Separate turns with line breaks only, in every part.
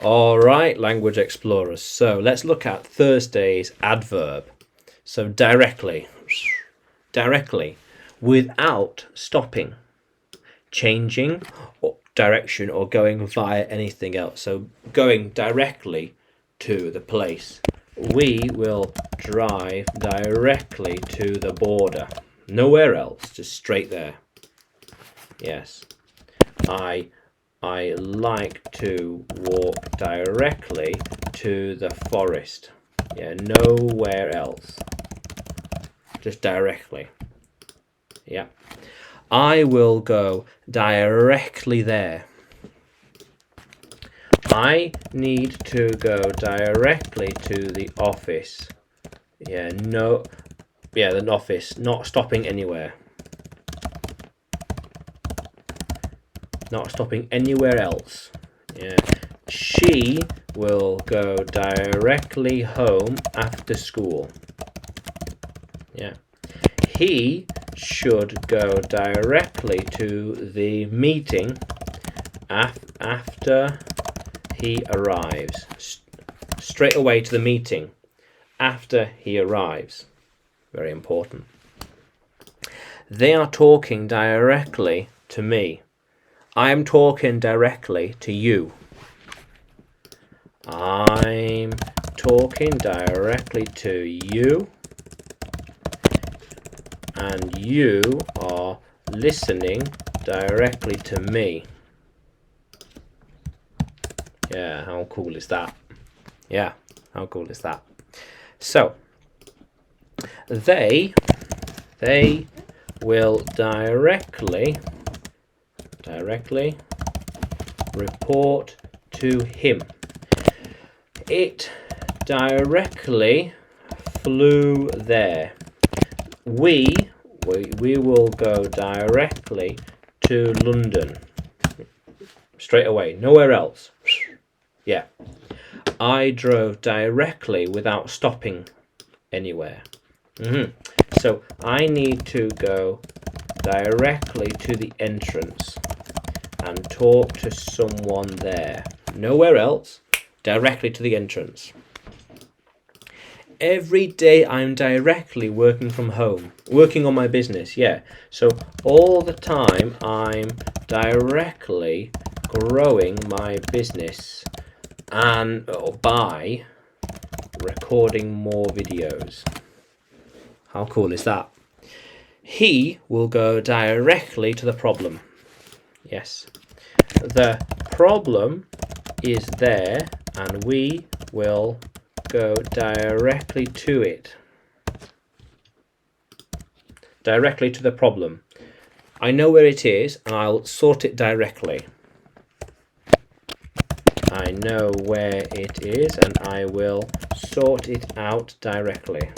All right, language explorers. So let's look at Thursday's adverb. So directly, without stopping, changing direction or going via anything else. So going directly to the place. We will drive directly to the border. Nowhere else, just straight there. Yes. I like to walk directly to the forest. Yeah, nowhere else. Just directly. Yeah. I will go directly there. I need to go directly to the office. Yeah, the office, not stopping anywhere. Not stopping anywhere else. Yeah. She will go directly home after school. Yeah. He should go directly to the meeting after he arrives. Straight away to the meeting after he arrives. Very important. They are talking directly to me. I am talking directly to you. I'm talking directly to you. And you are listening directly to me. Yeah, how cool is that? Yeah, how cool is that? So, they will directly report to him. It directly flew there. We will go directly to London. Straight away, nowhere else. Yeah. I drove directly without stopping anywhere. So I need to go directly to the entrance and talk to someone there. Nowhere else, directly to the entrance. Every day I'm directly working from home, working on my business, yeah. So all the time I'm directly growing my business and by recording more videos. How cool is that? He will go directly to the problem. Yes. The problem is there and we will go directly to it. Directly to the problem. I know where it is and I'll sort it directly. I know where it is and I will sort it out directly.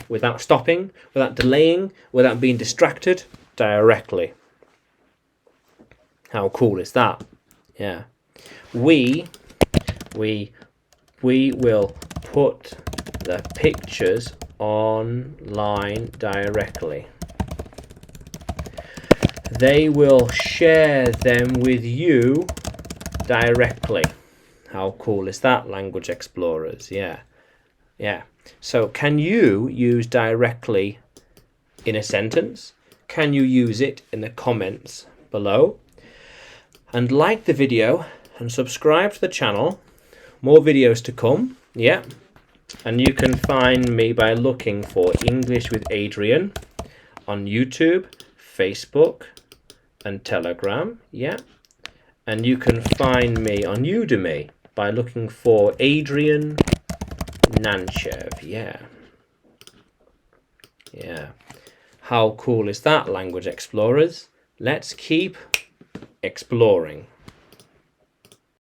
Without stopping, without delaying, without being distracted, directly. How cool is that? Yeah. We will put the pictures online directly. They will share them with you directly. How cool is that, language explorers? Yeah. Yeah. So can you use directly in a sentence? Can you use it in the comments below? And like the video and subscribe to the channel. More videos to come. Yeah. And you can find me by looking for English with Adrian on YouTube, Facebook and Telegram. Yeah. And you can find me on Udemy by looking for Adrian Nanchev. Yeah. Yeah. How cool is that, language explorers? Let's keep exploring.